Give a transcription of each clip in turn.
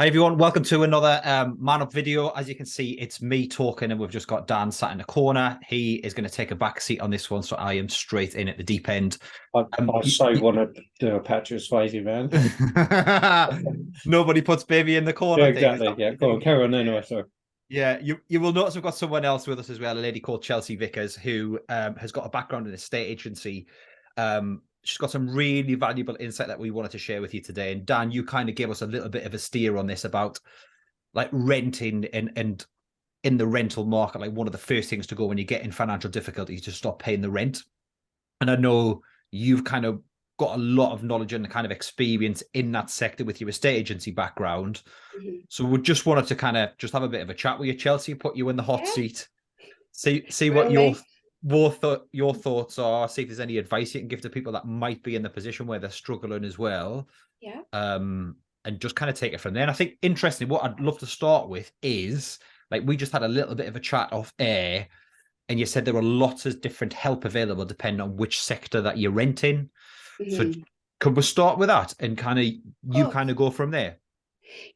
Hi everyone, welcome to another Man Up video. As you can see, it's me talking and we've just got Dan sat in the corner. He is going to take a back seat on this one, so I am straight in at the deep end. I so want to do a Patrick Swayze, man. Nobody puts baby in the Yeah, corner thing. Is exactly. that what Yeah, you're go on, thinking? carry on. No, sorry. Yeah, you will notice we've got someone else with us as well, a lady called Chelsea Vickers, who has got a background in a state agency. She's got some really valuable insight that we wanted to share with you today. And Dan, you kind of gave us a little bit of a steer on this about like renting and in the rental market, like one of the first things to go when you get in financial difficulty is to stop paying the rent. And I know you've kind of got a lot of knowledge and kind of experience in that sector with your estate agency background. Mhm. So we just wanted to kind of just have a bit of a chat with you, Chelsea, put you in the hot Yeah, seat, see what grill me. your thoughts are, see if there's any advice you can give to people that might be in the position where they're struggling as well. Yeah. Um, and just kind of take it from there. And I think interestingly, what I'd love to start with is like we just had a little bit of a chat off air, and you said there were lots of different help available depending on which sector that you're renting. So Mhm. could we start with that and Of you course. kind of go from there?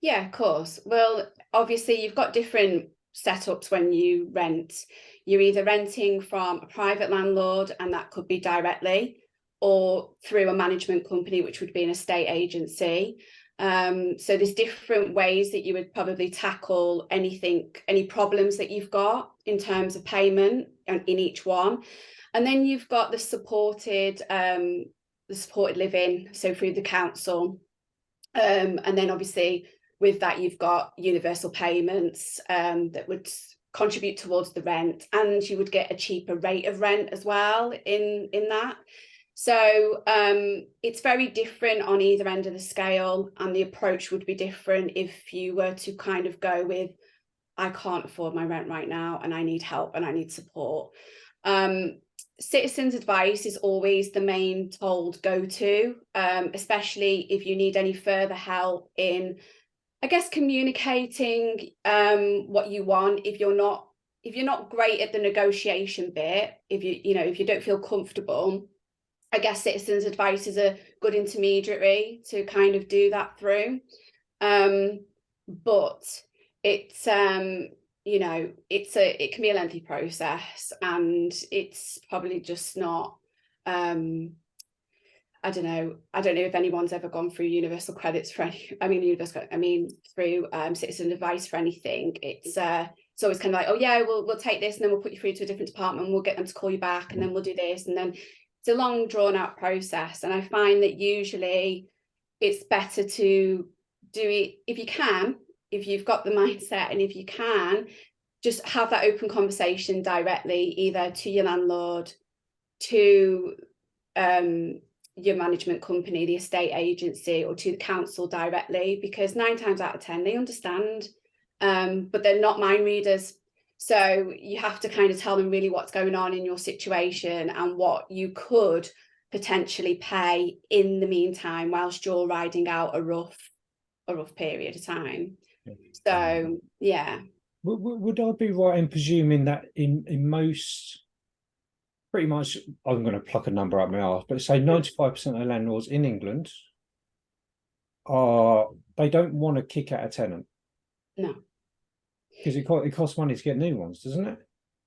Yeah, of course. Well, obviously, you've got different setups when you rent. You're either renting from a private landlord, and that could be directly, or through a management company, which would be an estate agency. So there's different ways that you would probably tackle any problems that you've got in terms of payment in each one. And then you've got the supported living, so through the council. And then obviously with that, you've got universal payments that would contribute towards the rent, and you would get a cheaper rate of rent as well in that. So it's very different on either end of the scale, and the approach would be different if you were to kind of go with, I can't afford my rent right now and I need help and I need support. Citizens advice is always the main told go-to, especially if you need any further help in, I guess, communicating what you want. If you're not great at the negotiation bit, if you don't feel comfortable, I guess citizens advice is a good intermediary to kind of do that through. But it's it can be a lengthy process, and it's probably just not. I don't know if anyone's ever gone through universal credits for any. Through citizen advice for anything. It's always kind of like, oh yeah, we'll take this, and then we'll put you through to a different department. We'll get them to call you back, and then we'll do this, and then it's a long drawn out process. And I find that usually it's better to do it if you can, if you've got the mindset, and if you can, just have that open conversation directly, either to your landlord, to your management company, the estate agency, or to the council directly, because 9 times out of 10 they understand, but they're not mind readers. So you have to kind of tell them really what's going on in your situation and what you could potentially pay in the meantime whilst you're riding out a rough period of time. So yeah. Would I be right in presuming that in most, pretty much, I'm going to pluck a number up my arse, but say 95% of landlords in England are, they don't want to kick out a tenant Mm. because it costs money to get new ones, doesn't it?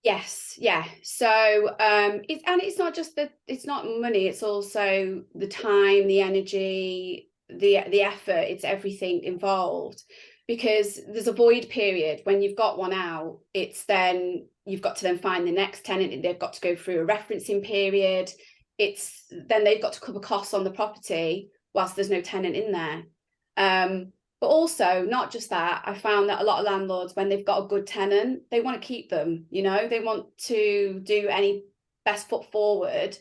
Yes, yeah. So it's not just it's not money, it's also the time, the energy, the effort, it's everything involved. Because there's a void period when you've got one out, it's then you've got to then find the next tenant, and they've got to go through a referencing period. It's then they've got to cover costs on the property whilst there's no tenant in there. But also, not just that, I found that a lot of landlords, when they've got a good tenant, they want to keep them, they want to do any best foot forward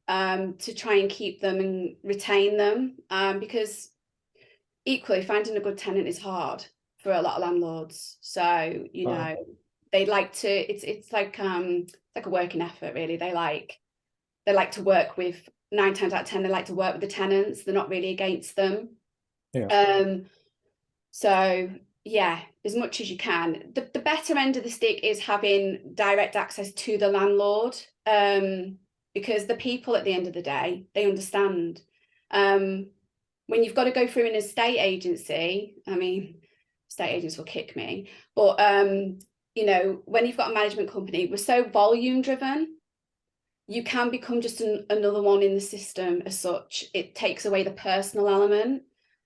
to try and keep them and retain them, because equally finding a good tenant is hard for a lot of landlords. So, Right. they like to, it's like a working effort, really. They like to work with, 9 times out of 10, they like to work with the tenants. They're not really against them. Yeah. So yeah, as much as you can. The better end of the stick is having direct access to the landlord, because the people at the end of the day, they understand. When you've got to go through an estate agency, I mean, estate agents will kick me. But you know, when you've got a management company, we're so volume driven, you can become just another one in the system as such. It takes away the personal element.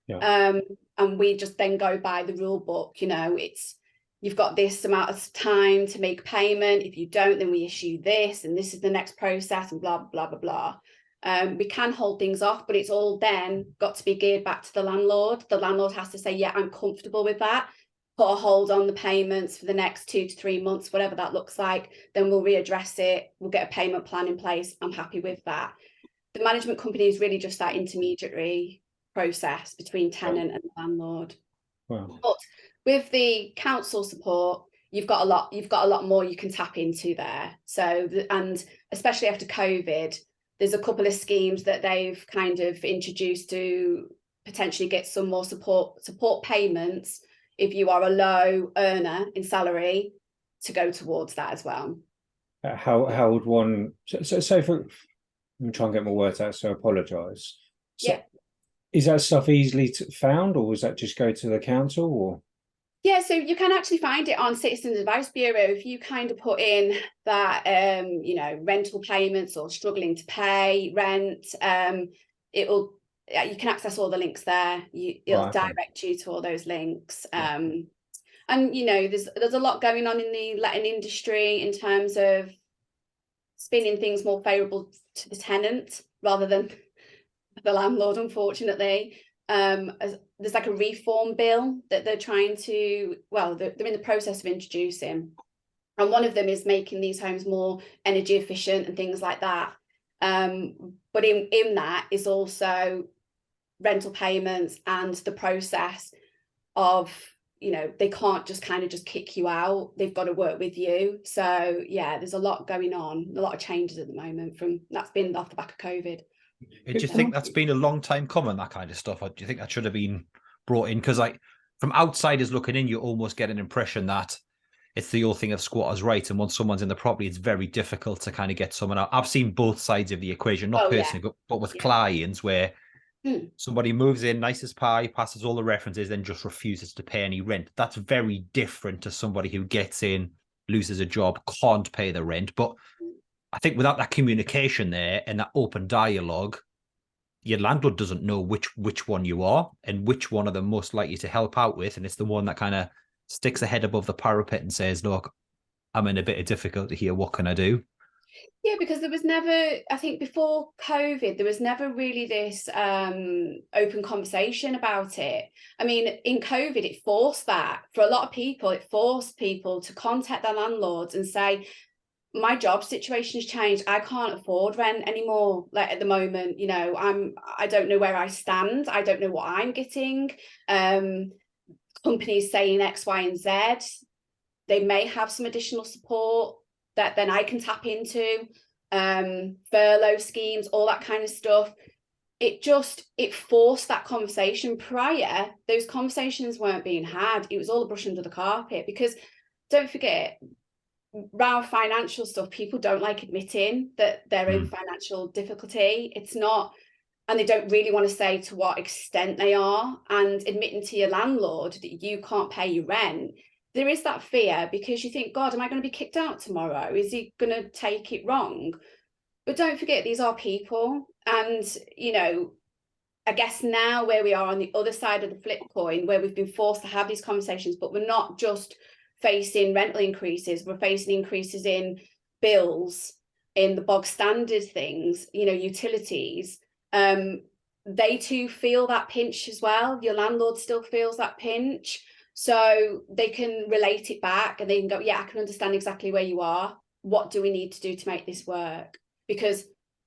Yeah. And we just then go by the rule book. You know, it's, you've got this amount of time to make payment. If you don't, then we issue this, and this is the next process, and blah, blah, blah, blah. We can hold things off, but it's all then got to be geared back to the landlord. The landlord has to say, yeah, I'm comfortable with that. Put a hold on the payments for the next 2 to 3 months, whatever that looks like. Then we'll readdress it. We'll get a payment plan in place. I'm happy with that. The management company is really just that intermediary process between tenant and landlord. Wow. But with the council support, you've got a lot more you can tap into there. So, and especially after COVID, there's a couple of schemes that they've kind of introduced to potentially get some more support payments if you are a low earner in salary, to go towards that as well. How would one, so for, let me try and get my words out, so I apologise. So, Yeah. Is that stuff easily found, or was that just go to the council, or? Yeah, so you can actually find it on Citizens Advice Bureau. If you kind of put in that, you know, rental payments or struggling to pay rent, you can access all the links there. It'll direct you to all those links. And you know, there's a lot going on in the letting industry in terms of spinning things more favourable to the tenant rather than the landlord, unfortunately. There's like a reform bill that they're trying to, well, they're in the process of introducing, and one of them is making these homes more energy efficient and things like that. But in that is also rental payments and the process of, you know, they can't just kind of just kick you out. They've got to work with you. So yeah, there's a lot going on, a lot of changes at the moment. That's been off the back of COVID. Do you think that's been a long time coming, that kind of stuff? Or do you think that should have been brought in? Because like from outsiders looking in, you almost get an impression that it's the old thing of squatters' rights. And once someone's in the property, it's very difficult to kind of get someone out. I've seen both sides of the equation, not personally, but with clients where somebody moves in, nice as pie, passes all the references, then just refuses to pay any rent. That's very different to somebody who gets in, loses a job, can't pay the rent. But I think without that communication there and that open dialogue, your landlord doesn't know which one you are and which one of them most likely to help out with. And it's the one that kind of sticks a head above the parapet and says, look, I'm in a bit of difficulty here. What can I do? Yeah, because there was never, I think before COVID, there was never really this open conversation about it. I mean, in COVID, it forced that. For a lot of people, it forced people to contact their landlords and say, my job situation has changed. I can't afford rent anymore. Like at the moment, you know, I don't know where I stand. I don't know what I'm getting. Companies saying X, Y, and Z. They may have some additional support that then I can tap into. Furlough schemes, all that kind of stuff. It forced that conversation. Prior, those conversations weren't being had. It was all a brush under the carpet, because don't forget, around financial stuff, people don't like admitting that they're in financial difficulty. It's not, and they don't really want to say to what extent they are. And admitting to your landlord that you can't pay your rent, there is that fear, because you think, God, am I going to be kicked out tomorrow? Is he going to take it wrong? But don't forget, these are people. And, you know, I guess now where we are on the other side of the flip coin, where we've been forced to have these conversations, but we're not just facing rental increases, we're facing increases in bills, in the bog standard things, you know, utilities. They too feel that pinch as well. Your landlord still feels that pinch. So they can relate it back and they can go, yeah, I can understand exactly where you are. What do we need to do to make this work? Because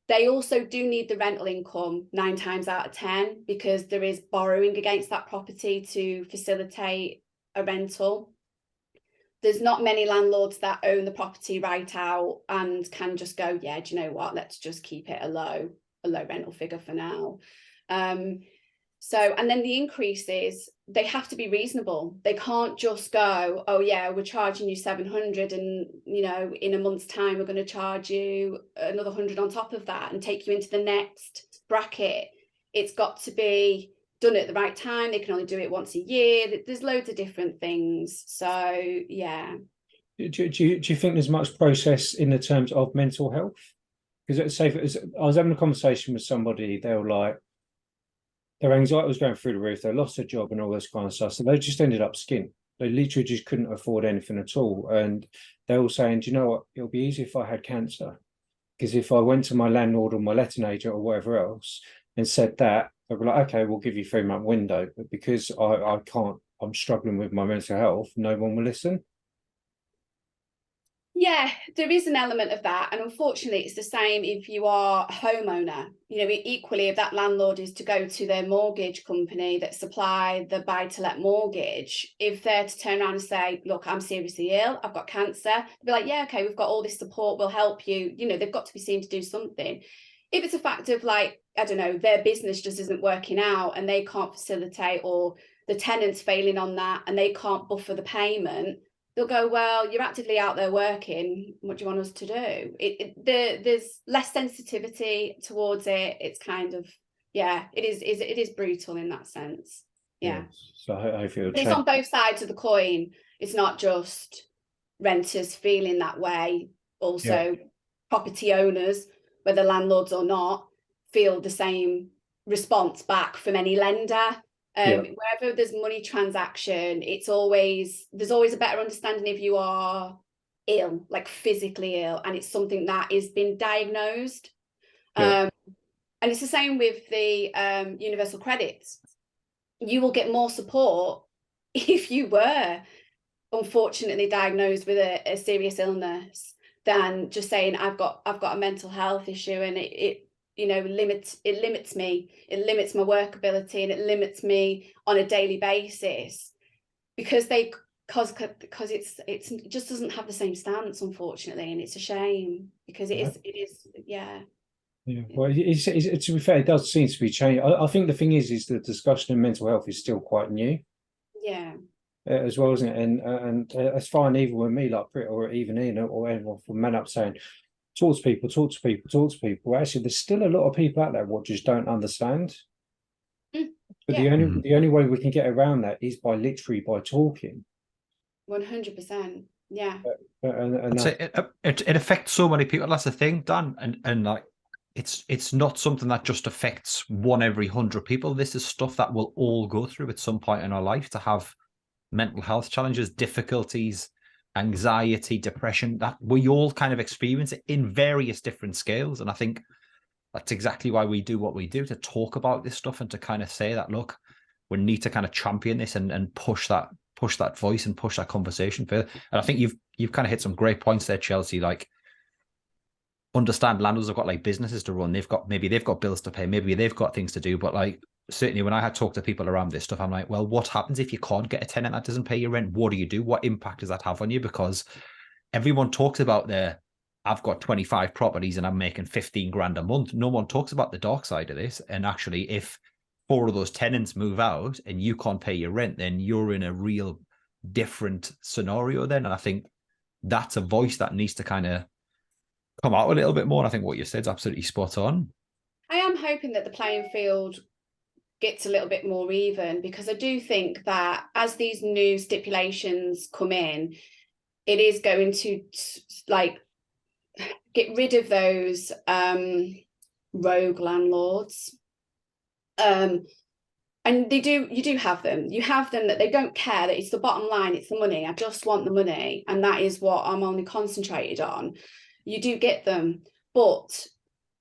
they also do need the rental income 9 times out of 10, because there is borrowing against that property to facilitate a rental. There's not many landlords that own the property right out and can just go, yeah, do you know what, let's just keep it a low rental figure for now. So, and then the increases, they have to be reasonable. They can't just go, oh yeah, we're charging you 700 and, you know, in a month's time, we're going to charge you another 100 on top of that and take you into the next bracket. It's got to be done it at the right time. They can only do it once a year. There's loads of different things. So yeah. Do you think there's much process in the terms of mental health? Because say I was having a conversation with somebody, they were like, their anxiety was going through the roof. They lost their job and all this kind of stuff. So they just ended up skint. They literally just couldn't afford anything at all. And they were saying, do you know what? It'll be easy if I had cancer. Because if I went to my landlord or my letting agent or whatever else and said that, they'd be like, okay, we'll give you a 3-month window. But because I can't, I'm struggling with my mental health, no one will listen. Yeah, there is an element of that. And unfortunately, it's the same if you are a homeowner. You know, equally, if that landlord is to go to their mortgage company that supply the buy-to-let mortgage, if they're to turn around and say, look, I'm seriously ill, I've got cancer, they'll be like, yeah, okay, we've got all this support, we'll help you. You know, they've got to be seen to do something. If it's a fact of like, I don't know, their business just isn't working out and they can't facilitate, or the tenant's failing on that and they can't buffer the payment, they'll go, well, you're actively out there working. What do you want us to do? There's less sensitivity towards it. It's kind of, yeah, it is brutal in that sense. Yeah. So I feel it's on both sides of the coin. It's not just renters feeling that way. Also, property owners, whether landlords or not, feel the same response back from any lender. Wherever there's money transaction, there's always a better understanding if you are ill, like physically ill, and it's something that is been diagnosed. And it's the same with the universal credits. You will get more support if you were unfortunately diagnosed with a serious illness than just saying I've got a mental health issue, and it you know, limits me, it limits my work ability, and it limits me on a daily basis, because it just doesn't have the same stance, unfortunately, and it's a shame, because it is well, it's to be fair, it does seem to be changing. I think the thing is the discussion of mental health is still quite new, as well, isn't it? And it's fine even with me, like Brit, or even Ian, or anyone from Man Up saying, talk to people. Actually, there's still a lot of people out there what just don't understand. But the only way we can get around that is by talking. 100%. Yeah. And it affects so many people. That's the thing, Dan. And like, it's not something that just affects 1 every 100 people. This is stuff that we'll all go through at some point in our life, to have mental health challenges, difficulties, anxiety, depression, that we all kind of experience it in various different scales. And I think that's exactly why we do what we do, to talk about this stuff and to kind of say that, look, we need to kind of champion this and push that voice and push that conversation further. And I think you've kind of hit some great points there, Chelsea. Like, understand landlords have got like businesses to run, they've got bills to pay, maybe they've got things to do, but like, certainly when I had talked to people around this stuff, I'm like, well, what happens if you can't get a tenant that doesn't pay your rent? What do you do? What impact does that have on you? Because everyone talks about I've got 25 properties and I'm making 15 grand a month. No one talks about the dark side of this. And actually, if 4 of those tenants move out and you can't pay your rent, then you're in a real different scenario then. And I think that's a voice that needs to kind of come out a little bit more. And I think what you said is absolutely spot on. I am hoping that the playing field gets a little bit more even, because I do think that as these new stipulations come in, it is going to like get rid of those rogue landlords. And you do have them. You have them that they don't care, that it's the bottom line, it's the money. I just want the money, and that is what I'm only concentrated on. You do get them, but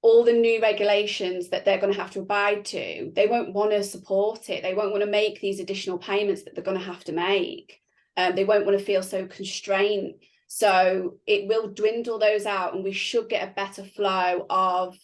all the new regulations that they're going to have to abide to, they won't want to support it. They won't want to make these additional payments that they're going to have to make. They won't want to feel so constrained. So it will dwindle those out, and we should get a better flow of,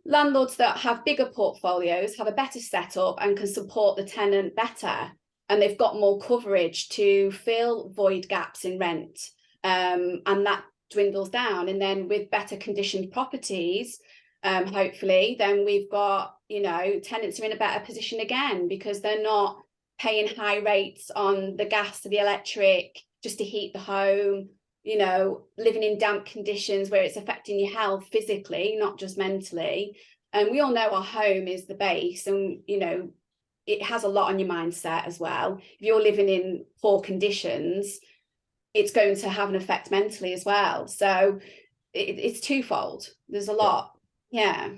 landlords that have bigger portfolios, have a better setup and can support the tenant better. And they've got more coverage to fill void gaps in rent. And that dwindles down, and then with better conditioned properties, hopefully then we've got, tenants are in a better position again, because they're not paying high rates on the gas to the electric just to heat the home, living in damp conditions where it's affecting your health physically, not just mentally. And we all know our home is the base, and you know, it has a lot on your mindset as well. If you're living in poor conditions, it's going to have an effect mentally as well. So it's twofold. There's a lot. Yeah.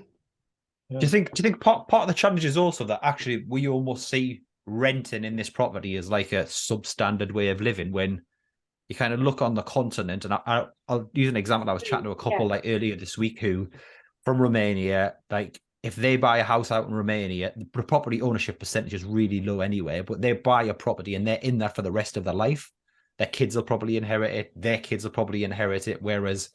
Do you think part of the challenge is also that actually we almost see renting in this property as like a substandard way of living, when you kind of look on the continent, and I'll use an example. I was chatting to a couple like earlier this week who from Romania, like if they buy a house out in Romania, the property ownership percentage is really low anyway, but they buy a property and they're in there for the rest of their life. Their kids will probably inherit it. Their kids will probably inherit it. Whereas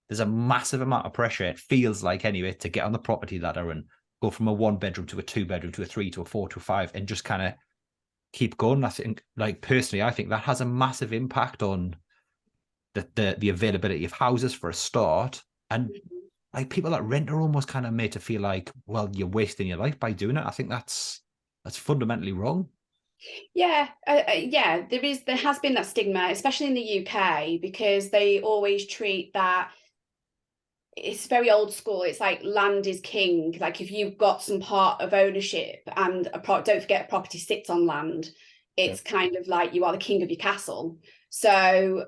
there's a massive amount of pressure, it feels like anyway, to get on the property ladder and go from a 1-bedroom to a 2-bedroom to a 3 to a 4 to a 5 and just kind of keep going. I think, like personally, I think that has a massive impact on the availability of houses for a start. And like people that rent are almost kind of made to feel like, well, you're wasting your life by doing it. I think that's fundamentally wrong. Yeah, there has been that stigma, especially in the UK, because they always treat that, it's very old school. It's like land is king. Like if you've got some part of ownership and don't forget a property sits on land, it's kind of like you are the king of your castle. So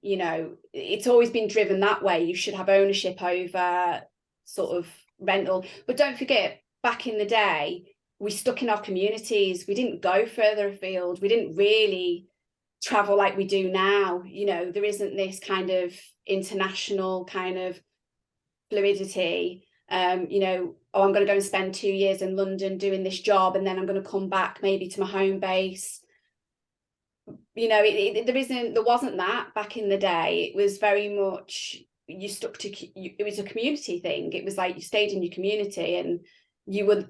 you know, it's always been driven that way. You should have ownership over sort of rental. But don't forget, back in the day, we stuck in our communities. We didn't go further afield. We didn't really travel like we do now. You know, there isn't this kind of international kind of fluidity. You know, oh, I'm going to go and spend 2 years in London doing this job, and then I'm going to come back maybe to my home base. You know, there wasn't that back in the day. It was very much you stuck to. It was a community thing. It was like you stayed in your community, and you were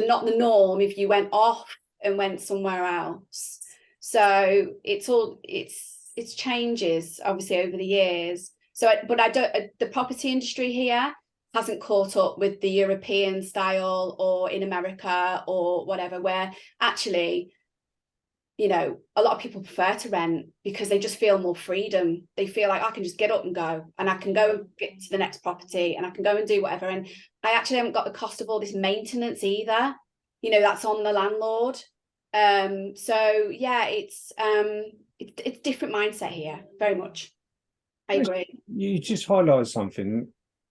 not the norm if you went off and went somewhere else. So it's changes obviously over the years. So, but the property industry here hasn't caught up with the European style or in America or whatever, where actually, you know, a lot of people prefer to rent because they just feel more freedom. They feel like I can just get up and go, and I can go and get to the next property, and I can go and do whatever. And I actually haven't got the cost of all this maintenance either. You know, that's on the landlord. So yeah, it's different mindset here, very much. I agree. You just highlighted something.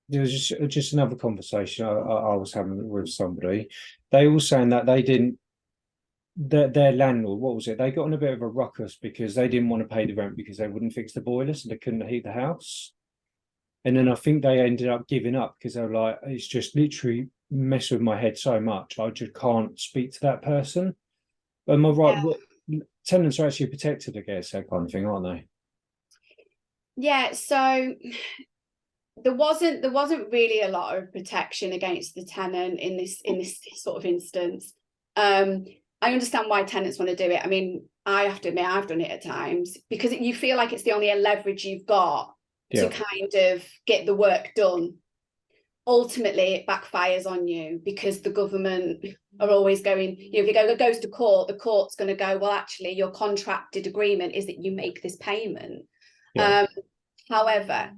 There was just another conversation I was having with somebody. They were saying that they didn't, their landlord, what was it? They got in a bit of a ruckus because they didn't want to pay the rent because they wouldn't fix the boiler, so they couldn't heat the house. And then I think they ended up giving up because they were like, it's just literally messed with my head so much. I just can't speak to that person. Am I right? Yeah. Tenants are actually protected against that kind of thing, aren't they? Yeah, so there wasn't really a lot of protection against the tenant in this sort of instance. I understand why tenants want to do it. I mean, I have to admit, I've done it at times because you feel like it's the only leverage you've got to kind of get the work done. Ultimately, it backfires on you because the government are always going, you know, if it goes to court, the court's going to go, well, actually, your contracted agreement is that you make this payment. Yeah. However,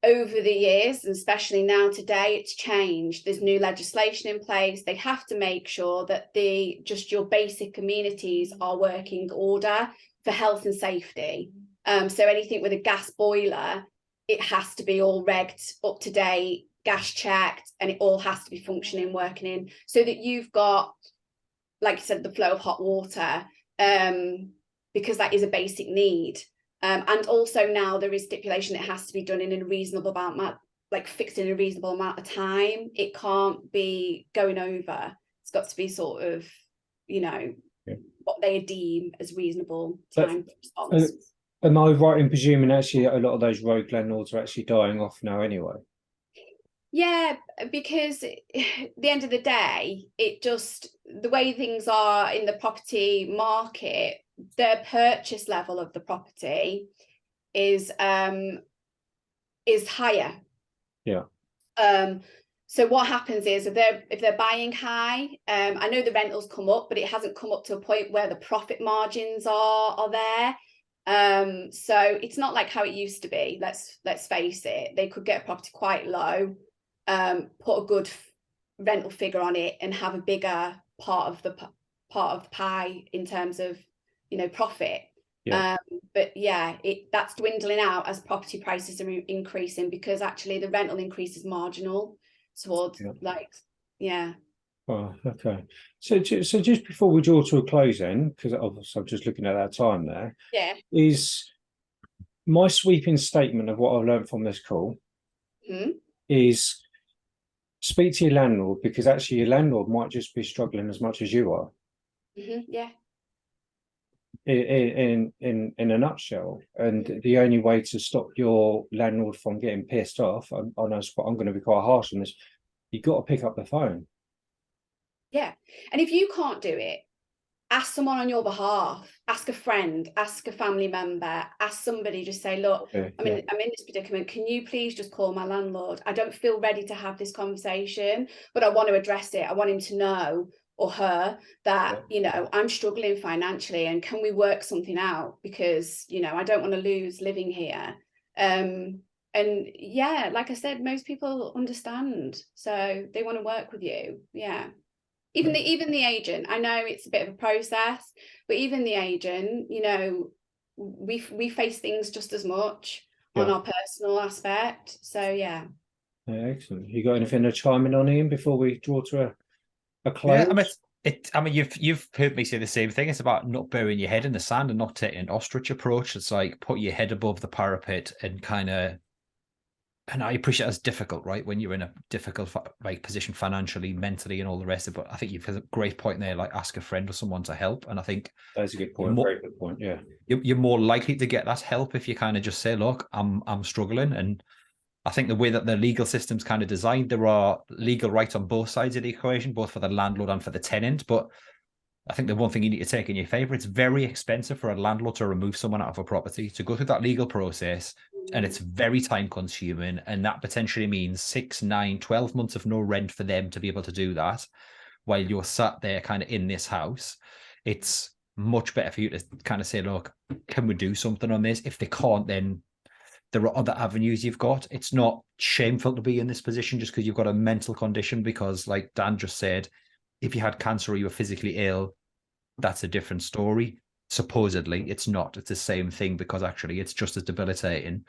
over the years, and especially now today, it's changed. There's new legislation in place. They have to make sure that your basic amenities are working order for health and safety. So anything with a gas boiler, it has to be all regged, up to date, gas checked, and it all has to be functioning, working in, so that you've got, like you said, the flow of hot water, because that is a basic need. And also now there is stipulation it has to be done in a reasonable amount, like fixed in a reasonable amount of time. It can't be going over. It's got to be sort of, you know, what they deem as reasonable time response. Am I right in presuming actually a lot of those rogue landlords are actually dying off now anyway? Yeah, because at the end of the day, the way things are in the property market, the purchase level of the property is higher. Yeah. So what happens is if they're buying high, I know the rentals come up, but it hasn't come up to a point where the profit margins are there. So it's not like how it used to be. Let's face it. They could get a property quite low, put a good rental figure on it and have a bigger part of the pie in terms of, you know, profit. Yeah. But yeah, that's dwindling out as property prices are increasing, because actually the rental increase is marginal towards like, yeah. Oh, okay. So just before we draw to a close then, because obviously I'm just looking at that time there, Yeah. is my sweeping statement of what I've learned from this call is speak to your landlord, because actually your landlord might just be struggling as much as you are. Yeah. In a nutshell, and the only way to stop your landlord from getting pissed off, I know I'm going to be quite harsh on this, you've got to pick up the phone. Yeah. And if you can't do it, ask someone on your behalf, ask a friend, ask a family member, ask somebody, just say, look, I'm in this predicament. Can you please just call my landlord? I don't feel ready to have this conversation, but I want to address it. I want him to know, or her, that, you know, I'm struggling financially, and can we work something out? Because, you know, I don't want to lose living here. And yeah, like I said, most people understand, so they want to work with you. Yeah. Even the agent, I know it's a bit of a process, but even the agent, you know, we face things just as much on our personal aspect. So yeah. Excellent. You got anything to chime in on, Ian, before we draw to a close? Yeah, I mean, you've heard me say the same thing. It's about not burying your head in the sand and not taking an ostrich approach. It's like put your head above the parapet and kind of. And I appreciate that's difficult, right? When you're in a difficult position financially, mentally, and all the rest of it. But I think you've got a great point there. Like, ask a friend or someone to help. And I think that's a good point. Very good point. Yeah, you're more likely to get that help if you kind of just say, "Look, I'm struggling." And I think the way that the legal system's kind of designed, there are legal rights on both sides of the equation, both for the landlord and for the tenant. But I think the one thing you need to take in your favor, it's very expensive for a landlord to remove someone out of a property, to go through that legal process, and it's very time consuming. And that potentially means 6, 9, 12 months of no rent for them to be able to do that while you're sat there kind of in this house. It's much better for you to kind of say, look, can we do something on this? If they can't, then there are other avenues you've got. It's not shameful to be in this position just because you've got a mental condition, because like Dan just said, if you had cancer or you were physically ill, that's a different story. Supposedly, it's not. It's the same thing, because actually it's just as debilitating.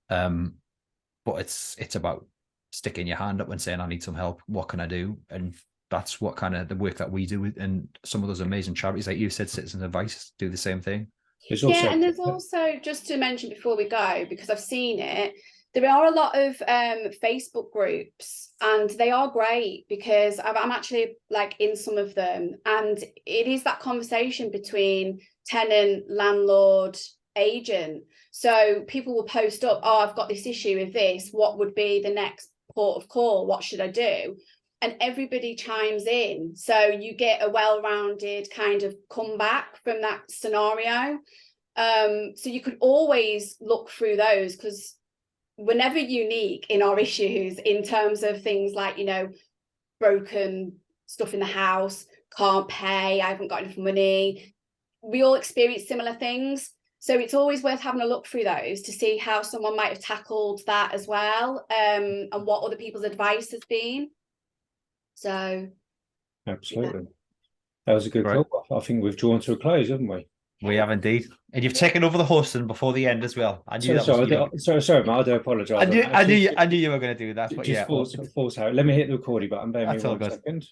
But it's about sticking your hand up and saying, I need some help. What can I do? And that's what kind of the work that we do. And some of those amazing charities, like you said, Citizens Advice, do the same thing. Yeah, and there's also, just to mention before we go, because I've seen it, there are a lot of Facebook groups, and they are great, because I'm actually like in some of them, and it is that conversation between tenant, landlord, agent. So people will post up, oh, I've got this issue with this, what would be the next port of call, what should I do? And everybody chimes in, so you get a well-rounded kind of comeback from that scenario. So you could always look through those, because we're never unique in our issues in terms of things like, you know, broken stuff in the house, can't pay, I haven't got enough money. We all experience similar things. So it's always worth having a look through those to see how someone might have tackled that as well, and what other people's advice has been. So absolutely. That was a good call. I think we've drawn to a close, haven't we? We have indeed. And you've taken over the hosting before the end as well. I knew sorry, mate, I do apologise. I knew you were going to do that. But just force out. Let me hit the recording button. Bear me 1 second.